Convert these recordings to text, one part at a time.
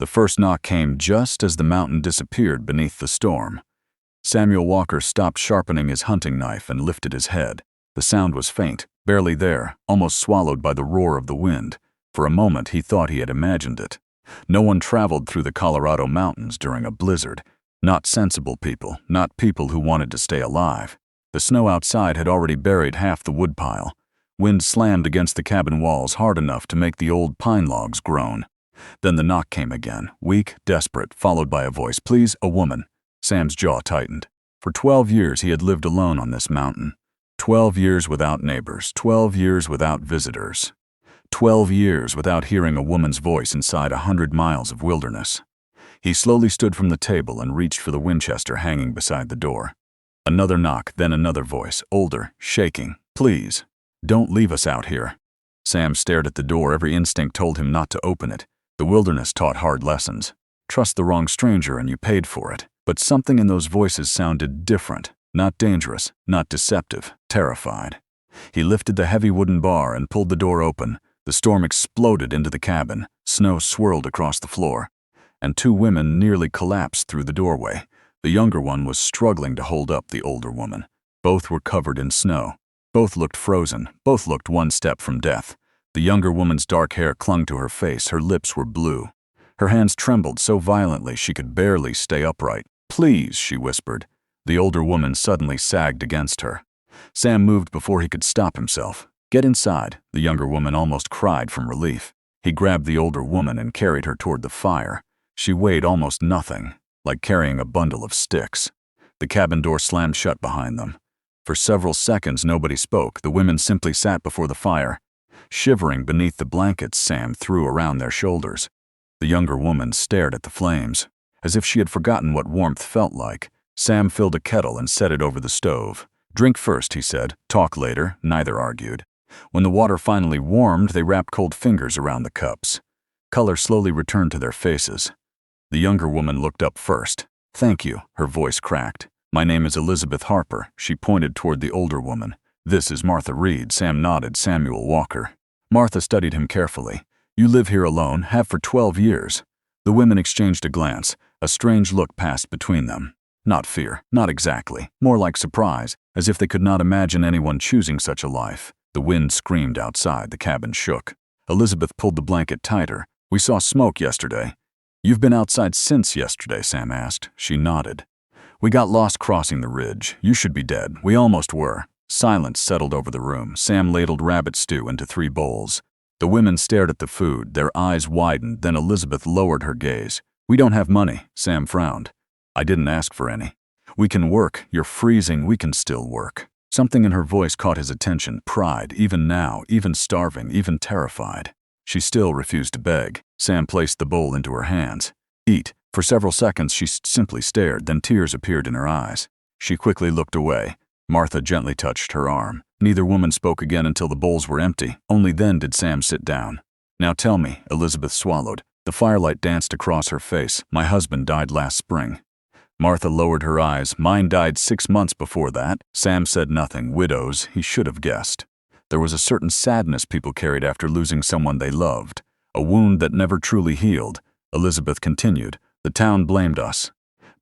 The first knock came just as the mountain disappeared beneath the storm. Samuel Walker stopped sharpening his hunting knife and lifted his head. The sound was faint, barely there, almost swallowed by the roar of the wind. For a moment he thought he had imagined it. No one traveled through the Colorado mountains during a blizzard. Not sensible people, not people who wanted to stay alive. The snow outside had already buried half the woodpile. Wind slammed against the cabin walls hard enough to make the old pine logs groan. Then the knock came again, weak, desperate, followed by a voice. "Please, a woman." Sam's jaw tightened. For 12 years he had lived alone on this mountain. 12 years without neighbors, 12 years without visitors. 12 years without hearing a woman's voice inside 100 miles of wilderness. He slowly stood from the table and reached for the Winchester hanging beside the door. Another knock, then another voice, older, shaking. "Please, don't leave us out here." Sam stared at the door. Every instinct told him not to open it. The wilderness taught hard lessons. Trust the wrong stranger and you paid for it. But something in those voices sounded different. Not dangerous, not deceptive, terrified. He lifted the heavy wooden bar and pulled the door open. The storm exploded into the cabin. Snow swirled across the floor. And two women nearly collapsed through the doorway. The younger one was struggling to hold up the older woman. Both were covered in snow. Both looked frozen. Both looked one step from death. The younger woman's dark hair clung to her face. Her lips were blue. Her hands trembled so violently she could barely stay upright. "Please," she whispered. The older woman suddenly sagged against her. Sam moved before he could stop himself. "Get inside," the younger woman almost cried from relief. He grabbed the older woman and carried her toward the fire. She weighed almost nothing, like carrying a bundle of sticks. The cabin door slammed shut behind them. For several seconds nobody spoke. The women simply sat before the fire, shivering beneath the blankets Sam threw around their shoulders. The younger woman stared at the flames, as if she had forgotten what warmth felt like. Sam filled a kettle and set it over the stove. "Drink first," he said. "Talk later." Neither argued. When the water finally warmed, they wrapped cold fingers around the cups. Color slowly returned to their faces. The younger woman looked up first. "Thank you," her voice cracked. "My name is Elizabeth Harper." She pointed toward the older woman. "This is Martha Reed." Sam nodded. "Samuel Walker." Martha studied him carefully. "You live here alone, have for 12 years. The women exchanged a glance. A strange look passed between them. Not fear, not exactly, more like surprise, as if they could not imagine anyone choosing such a life. The wind screamed outside. The cabin shook. Elizabeth pulled the blanket tighter. "We saw smoke yesterday." "You've been outside since yesterday?" Sam asked. She nodded. "We got lost crossing the ridge. You should be dead." "We almost were." Silence settled over the room. Sam ladled rabbit stew into 3 bowls. The women stared at the food. Their eyes widened. Then Elizabeth lowered her gaze. "We don't have money." Sam frowned. "I didn't ask for any." "We can work. You're freezing. We can still work." Something in her voice caught his attention. Pride, even now, even starving, even terrified. She still refused to beg. Sam placed the bowl into her hands. "Eat." For several seconds she simply stared, then tears appeared in her eyes. She quickly looked away. Martha gently touched her arm. Neither woman spoke again until the bowls were empty. Only then did Sam sit down. "Now tell me," Elizabeth swallowed. The firelight danced across her face. "My husband died last spring." Martha lowered her eyes. "Mine died 6 months before that." Sam said nothing. Widows, he should have guessed. There was a certain sadness people carried after losing someone they loved. A wound that never truly healed. Elizabeth continued. "The town blamed us."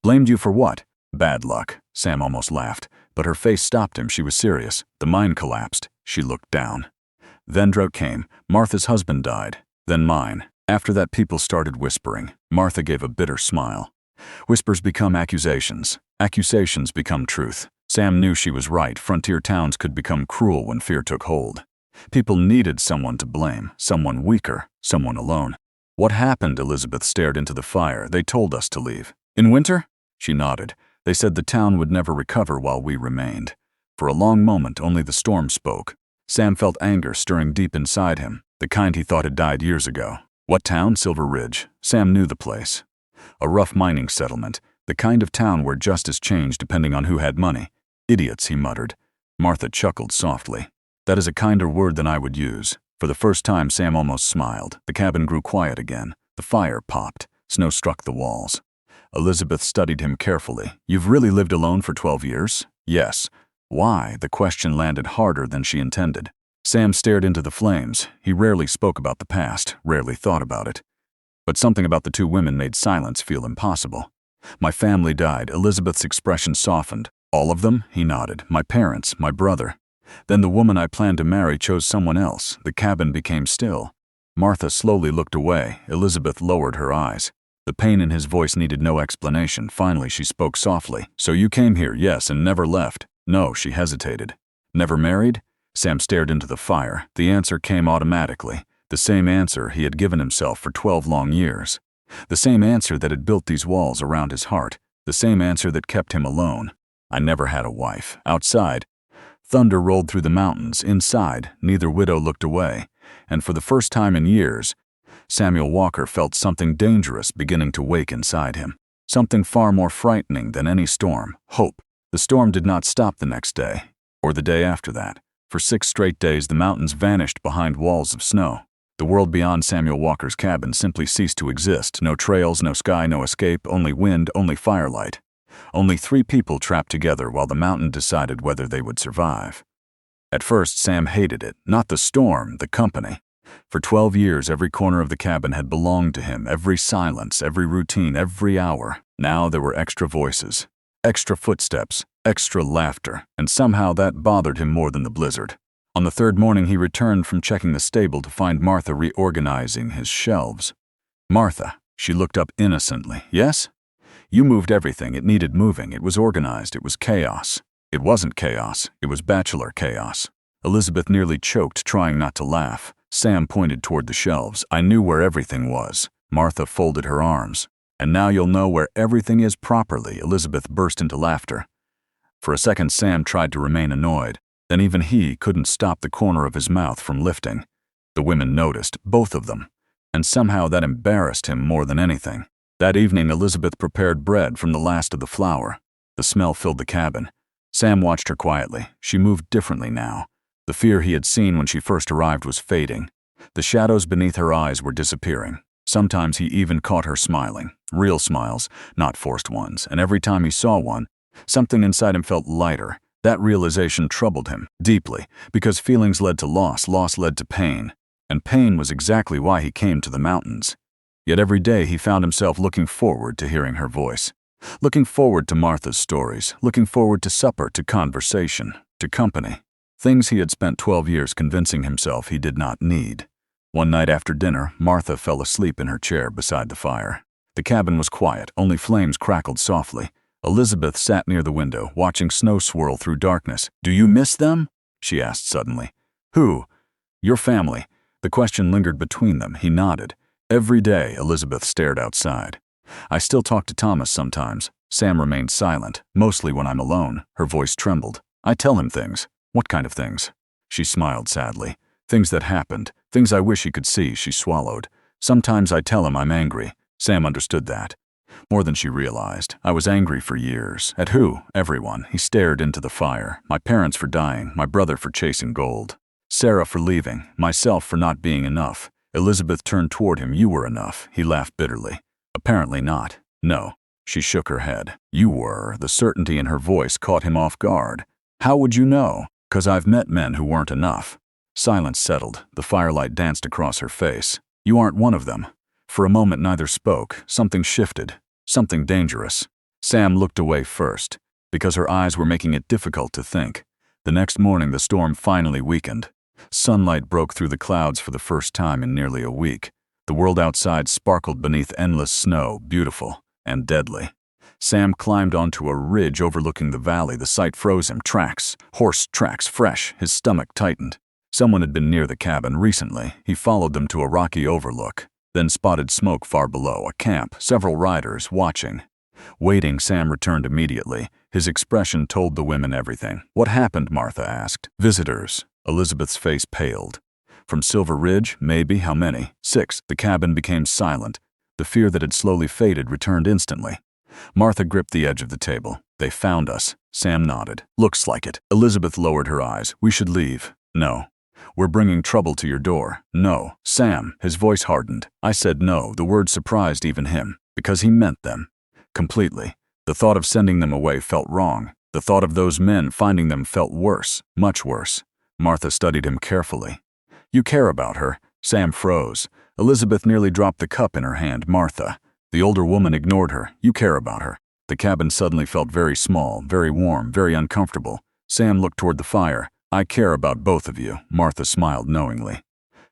"Blamed you for what?" "Bad luck." Sam almost laughed, but her face stopped him. She was serious. "The mine collapsed." She looked down. "Then drought came. Martha's husband died. Then mine." After that people started whispering. Martha gave a bitter smile. Whispers become accusations. Accusations become truth. Sam knew she was right. Frontier towns could become cruel when fear took hold. People needed someone to blame, someone weaker, someone alone. "What happened?" Elizabeth stared into the fire. "They told us to leave." "In winter?" She nodded. "They said the town would never recover while we remained." For a long moment only the storm spoke. Sam felt anger stirring deep inside him, the kind he thought had died years ago. What town? Silver Ridge. Sam knew the place. A rough mining settlement, the kind of town where justice changed depending on who had money. "Idiots," he muttered. Martha chuckled softly. "That is a kinder word than I would use." For the first time Sam almost smiled. The cabin grew quiet again. The fire popped. Snow struck the walls. Elizabeth studied him carefully. "You've really lived alone for 12 years?" "Yes." "Why?" The question landed harder than she intended. Sam stared into the flames. He rarely spoke about the past, rarely thought about it. But something about the two women made silence feel impossible. My family died. Elizabeth's expression softened. All of them? He nodded. My parents, my brother. Then the woman I planned to marry chose someone else. The cabin became still. Martha slowly looked away. Elizabeth lowered her eyes. The pain in his voice needed no explanation. Finally, she spoke softly. So you came here, yes, and never left? No, she hesitated. Never married? Sam stared into the fire. The answer came automatically. The same answer he had given himself for 12 long years. The same answer that had built these walls around his heart. The same answer that kept him alone. I never had a wife. Outside, thunder rolled through the mountains. Inside, neither widow looked away. And for the first time in years, Samuel Walker felt something dangerous beginning to wake inside him. Something far more frightening than any storm. Hope. The storm did not stop the next day, or the day after that. For 6 straight days, the mountains vanished behind walls of snow. The world beyond Samuel Walker's cabin simply ceased to exist. No trails, no sky, no escape, only wind, only firelight. Only 3 people trapped together while the mountain decided whether they would survive. At first, Sam hated it. Not the storm, the company. For 12 years, every corner of the cabin had belonged to him, every silence, every routine, every hour. Now there were extra voices, extra footsteps, extra laughter, and somehow that bothered him more than the blizzard. On the 3rd morning, he returned from checking the stable to find Martha reorganizing his shelves. Martha, she looked up innocently. Yes? You moved everything. It needed moving. It was organized. It was chaos. It wasn't chaos. It was bachelor chaos. Elizabeth nearly choked, trying not to laugh. Sam pointed toward the shelves. I knew where everything was. Martha folded her arms. And now you'll know where everything is properly. Elizabeth burst into laughter. For a second, Sam tried to remain annoyed. Then even he couldn't stop the corner of his mouth from lifting. The women noticed, both of them. And somehow that embarrassed him more than anything. That evening, Elizabeth prepared bread from the last of the flour. The smell filled the cabin. Sam watched her quietly. She moved differently now. The fear he had seen when she first arrived was fading. The shadows beneath her eyes were disappearing. Sometimes he even caught her smiling. Real smiles, not forced ones. And every time he saw one, something inside him felt lighter. That realization troubled him deeply, because feelings led to loss, loss led to pain. And pain was exactly why he came to the mountains. Yet every day he found himself looking forward to hearing her voice. Looking forward to Martha's stories. Looking forward to supper, to conversation, to company. Things he had spent 12 years convincing himself he did not need. One night after dinner, Martha fell asleep in her chair beside the fire. The cabin was quiet, only flames crackled softly. Elizabeth sat near the window, watching snow swirl through darkness. Do you miss them? She asked suddenly. Who? Your family. The question lingered between them. He nodded. Every day, Elizabeth stared outside. I still talk to Thomas sometimes. Sam remained silent, mostly when I'm alone. Her voice trembled. I tell him things. What kind of things? She smiled sadly. Things that happened. Things I wish he could see, she swallowed. Sometimes I tell him I'm angry. Sam understood that. More than she realized. I was angry for years. At who? Everyone. He stared into the fire. My parents for dying. My brother for chasing gold. Sarah for leaving. Myself for not being enough. Elizabeth turned toward him. You were enough. He laughed bitterly. Apparently not. No. She shook her head. You were. The certainty in her voice caught him off guard. How would you know? 'Cause I've met men who weren't enough. Silence settled. The firelight danced across her face. You aren't one of them. For a moment neither spoke. Something shifted. Something dangerous. Sam looked away first, because her eyes were making it difficult to think. The next morning the storm finally weakened. Sunlight broke through the clouds for the first time in nearly a week. The world outside sparkled beneath endless snow, beautiful and deadly. Sam climbed onto a ridge overlooking the valley. The sight froze him. Tracks. Horse tracks, fresh. His stomach tightened. Someone had been near the cabin recently. He followed them to a rocky overlook, then spotted smoke far below, a camp, several riders watching. Waiting, Sam returned immediately. His expression told the women everything. What happened? Martha asked. Visitors. Elizabeth's face paled. From Silver Ridge? Maybe. How many? 6. The cabin became silent. The fear that had slowly faded returned instantly. Martha gripped the edge of the table. They found us. Sam nodded. Looks like it. Elizabeth lowered her eyes. We should leave. No. We're bringing trouble to your door. No. Sam. His voice hardened. I said no. The word surprised even him, because he meant them. Completely. The thought of sending them away felt wrong. The thought of those men finding them felt worse. Much worse. Martha studied him carefully. You care about her. Sam froze. Elizabeth nearly dropped the cup in her hand. Martha. The older woman ignored her. You care about her. The cabin suddenly felt very small, very warm, very uncomfortable. Sam looked toward the fire. I care about both of you. Martha smiled knowingly.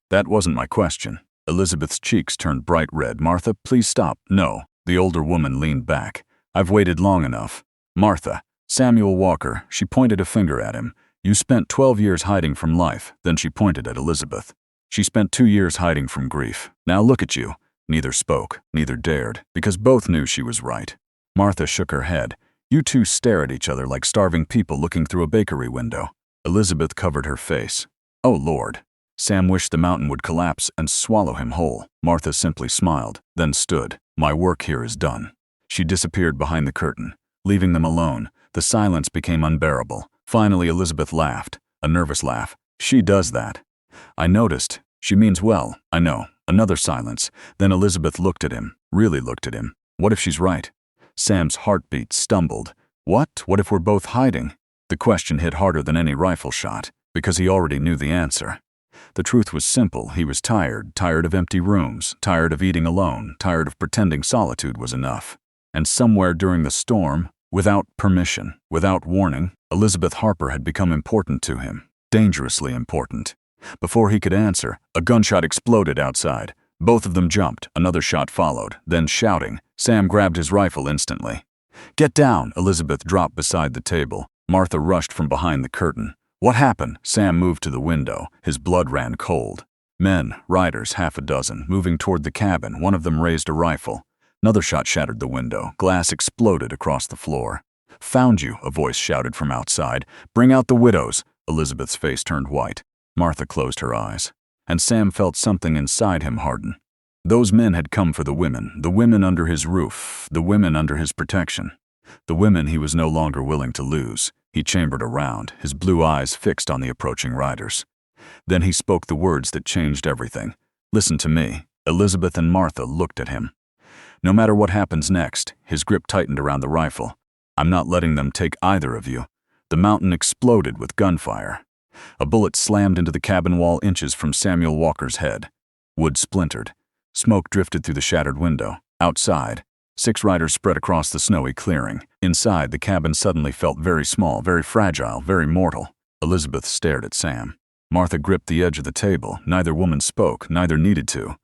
That wasn't my question. Elizabeth's cheeks turned bright red. Martha, please stop. No. The older woman leaned back. I've waited long enough. Martha. Samuel Walker. She pointed a finger at him. You spent 12 years hiding from life. Then she pointed at Elizabeth. She spent 2 years hiding from grief. Now look at you. Neither spoke, neither dared, because both knew she was right. Martha shook her head. You two stare at each other like starving people looking through a bakery window. Elizabeth covered her face. Oh, Lord. Sam wished the mountain would collapse and swallow him whole. Martha simply smiled, then stood. My work here is done. She disappeared behind the curtain, leaving them alone. The silence became unbearable. Finally, Elizabeth laughed, a nervous laugh. She does that. I noticed. She means well, I know. Another silence. Then Elizabeth looked at him, really looked at him. What if she's right? Sam's heartbeat stumbled. What? What if we're both hiding? The question hit harder than any rifle shot, because he already knew the answer. The truth was simple. He was tired of empty rooms, tired of eating alone, tired of pretending solitude was enough. And somewhere during the storm, without permission, without warning, Elizabeth Harper had become important to him. Dangerously important. Before he could answer, a gunshot exploded outside. Both of them jumped. Another shot followed. Then shouting, Sam grabbed his rifle instantly. Get down! Elizabeth dropped beside the table. Martha rushed from behind the curtain. What happened? Sam moved to the window. His blood ran cold. Men, riders, half a dozen, moving toward the cabin. One of them raised a rifle. Another shot shattered the window. Glass exploded across the floor. Found you, a voice shouted from outside. Bring out the widows. Elizabeth's face turned white. Martha closed her eyes. And Sam felt something inside him harden. Those men had come for the women under his roof, the women under his protection. The women he was no longer willing to lose. He chambered around, his blue eyes fixed on the approaching riders. Then he spoke the words that changed everything. Listen to me. Elizabeth and Martha looked at him. No matter what happens next, his grip tightened around the rifle. I'm not letting them take either of you. The mountain exploded with gunfire. A bullet slammed into the cabin wall inches from Samuel Walker's head. Wood splintered. Smoke drifted through the shattered window. Outside, 6 riders spread across the snowy clearing. Inside, the cabin suddenly felt very small, very fragile, very mortal. Elizabeth stared at Sam. Martha gripped the edge of the table. Neither woman spoke, neither needed to.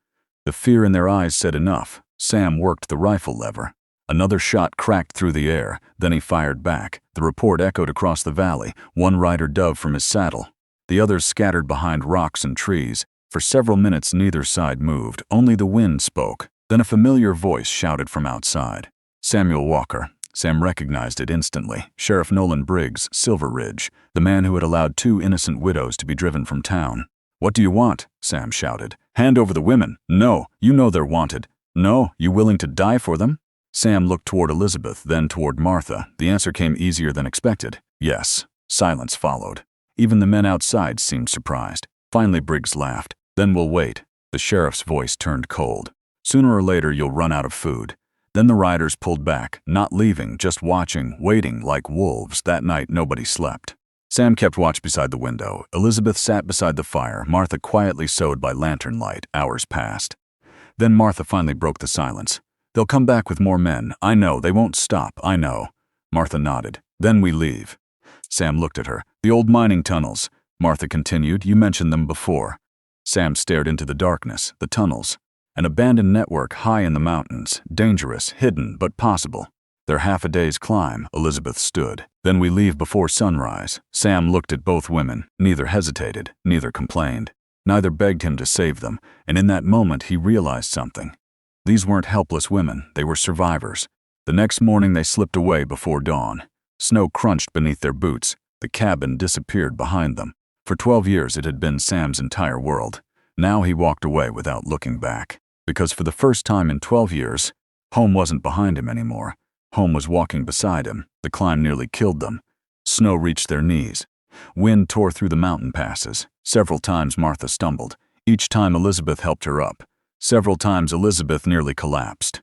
The fear in their eyes said enough. Sam worked the rifle lever. Another shot cracked through the air. Then he fired back. The report echoed across the valley. One rider dove from his saddle. The others scattered behind rocks and trees. For several minutes, neither side moved. Only the wind spoke. Then a familiar voice shouted from outside. Samuel Walker. Sam recognized it instantly. Sheriff Nolan Briggs, Silver Ridge, the man who had allowed 2 innocent widows to be driven from town. What do you want? Sam shouted. Hand over the women. No, you know they're wanted. No, you willing to die for them? Sam looked toward Elizabeth, then toward Martha. The answer came easier than expected. Yes. Silence followed. Even the men outside seemed surprised. Finally, Briggs laughed. Then we'll wait. The sheriff's voice turned cold. Sooner or later, you'll run out of food. Then the riders pulled back, not leaving, just watching, waiting like wolves. That night, nobody slept. Sam kept watch beside the window. Elizabeth sat beside the fire. Martha quietly sewed by lantern light. Hours passed. Then Martha finally broke the silence. They'll come back with more men. I know. They won't stop. I know. Martha nodded. Then we leave. Sam looked at her. The old mining tunnels. Martha continued. You mentioned them before. Sam stared into the darkness. The tunnels. An abandoned network high in the mountains. Dangerous, hidden, but possible. They're half a day's climb. Elizabeth stood. Then we leave before sunrise. Sam looked at both women. Neither hesitated. Neither complained. Neither begged him to save them. And in that moment, he realized something. These weren't helpless women. They were survivors. The next morning, they slipped away before dawn. Snow crunched beneath their boots. The cabin disappeared behind them. For 12 years, it had been Sam's entire world. Now he walked away without looking back. Because for the first time in 12 years, home wasn't behind him anymore. Home was walking beside him. The climb nearly killed them. Snow reached their knees. Wind tore through the mountain passes. Several times Martha stumbled. Each time Elizabeth helped her up. Several times Elizabeth nearly collapsed.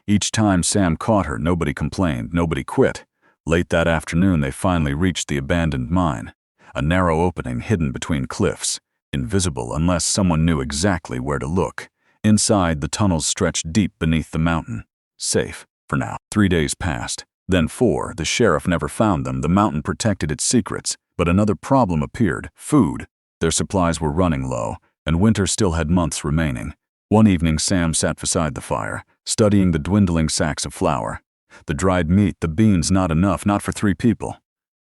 Each time Sam caught her, nobody complained, nobody quit. Late that afternoon, they finally reached the abandoned mine. A narrow opening hidden between cliffs. Invisible unless someone knew exactly where to look. Inside, the tunnels stretched deep beneath the mountain. Safe, for now. 3 days passed. Then 4. The sheriff never found them. The mountain protected its secrets. But another problem appeared: food. Their supplies were running low, and winter still had months remaining. One evening, Sam sat beside the fire, studying the dwindling sacks of flour. The dried meat, the beans, not enough, not for 3 people.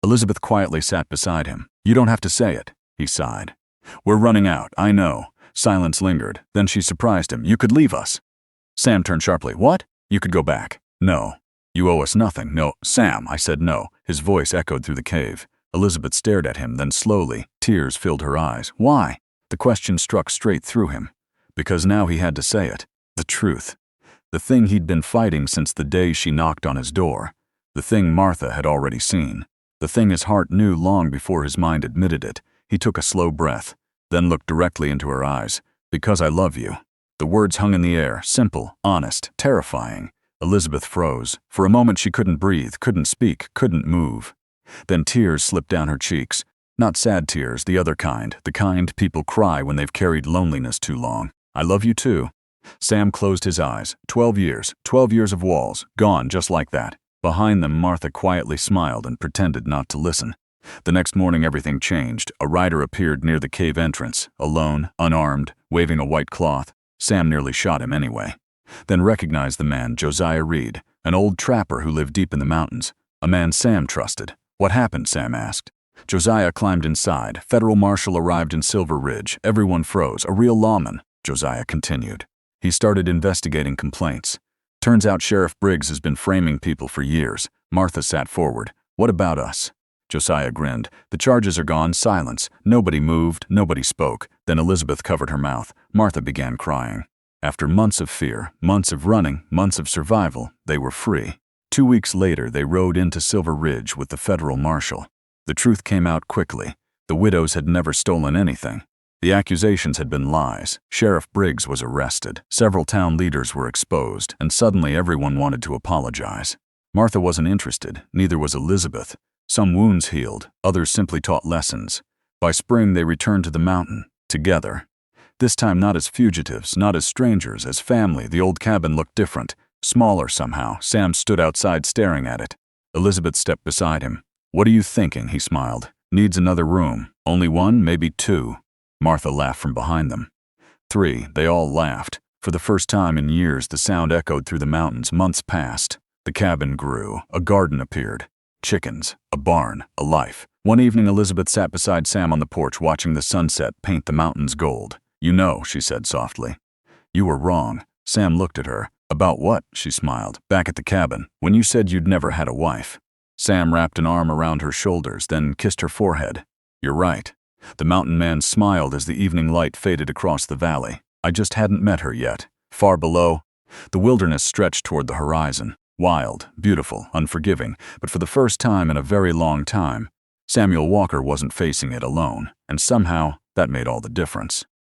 Elizabeth quietly sat beside him. "You don't have to say it," he sighed. "We're running out, I know." Silence lingered. Then she surprised him. "You could leave us." Sam turned sharply. "What?" "You could go back." "No. You owe us nothing." "No, Sam," I said. "No." His voice echoed through the cave. Elizabeth stared at him, then slowly, tears filled her eyes. "Why?" The question struck straight through him. Because now he had to say it. The truth. The thing he'd been fighting since the day she knocked on his door. The thing Martha had already seen. The thing his heart knew long before his mind admitted it. He took a slow breath, then looked directly into her eyes. "Because I love you." The words hung in the air, simple, honest, terrifying. Elizabeth froze. For a moment she couldn't breathe, couldn't speak, couldn't move. Then tears slipped down her cheeks. Not sad tears, the other kind, the kind people cry when they've carried loneliness too long. "I love you too." Sam closed his eyes. 12 years of walls, gone just like that. Behind them, Martha quietly smiled and pretended not to listen. The next morning everything changed. A rider appeared near the cave entrance, alone, unarmed, waving a white cloth. Sam nearly shot him anyway. Then recognized the man, Josiah Reed, an old trapper who lived deep in the mountains. A man Sam trusted. "What happened?" Sam asked. Josiah climbed inside. "Federal marshal arrived in Silver Ridge. Everyone froze. A real lawman," Josiah continued. "He started investigating complaints. Turns out Sheriff Briggs has been framing people for years." Martha sat forward. "What about us?" Josiah grinned. "The charges are gone." Silence. Nobody moved, nobody spoke. Then Elizabeth covered her mouth. Martha began crying. After months of fear, months of running, months of survival, they were free. 2 weeks later, they rode into Silver Ridge with the federal marshal. The truth came out quickly. The widows had never stolen anything. The accusations had been lies. Sheriff Briggs was arrested. Several town leaders were exposed, and suddenly everyone wanted to apologize. Martha wasn't interested, neither was Elizabeth. Some wounds healed, others simply taught lessons. By spring, they returned to the mountain, together. This time not as fugitives, not as strangers, as family. The old cabin looked different, smaller somehow. Sam stood outside staring at it. Elizabeth stepped beside him. "What are you thinking?" he smiled. "Needs another room. Only 1, maybe 2. Martha laughed from behind them. 3. They all laughed. For the first time in years, the sound echoed through the mountains. Months passed. The cabin grew. A garden appeared. Chickens. A barn. A life. One evening, Elizabeth sat beside Sam on the porch watching the sunset paint the mountains gold. "You know," she said softly. "You were wrong." Sam looked at her. "About what?" She smiled. "Back at the cabin, when you said you'd never had a wife." Sam wrapped an arm around her shoulders, then kissed her forehead. "You're right." The mountain man smiled as the evening light faded across the valley. "I just hadn't met her yet." Far below, the wilderness stretched toward the horizon. Wild, beautiful, unforgiving, but for the first time in a very long time, Samuel Walker wasn't facing it alone, and somehow that made all the difference.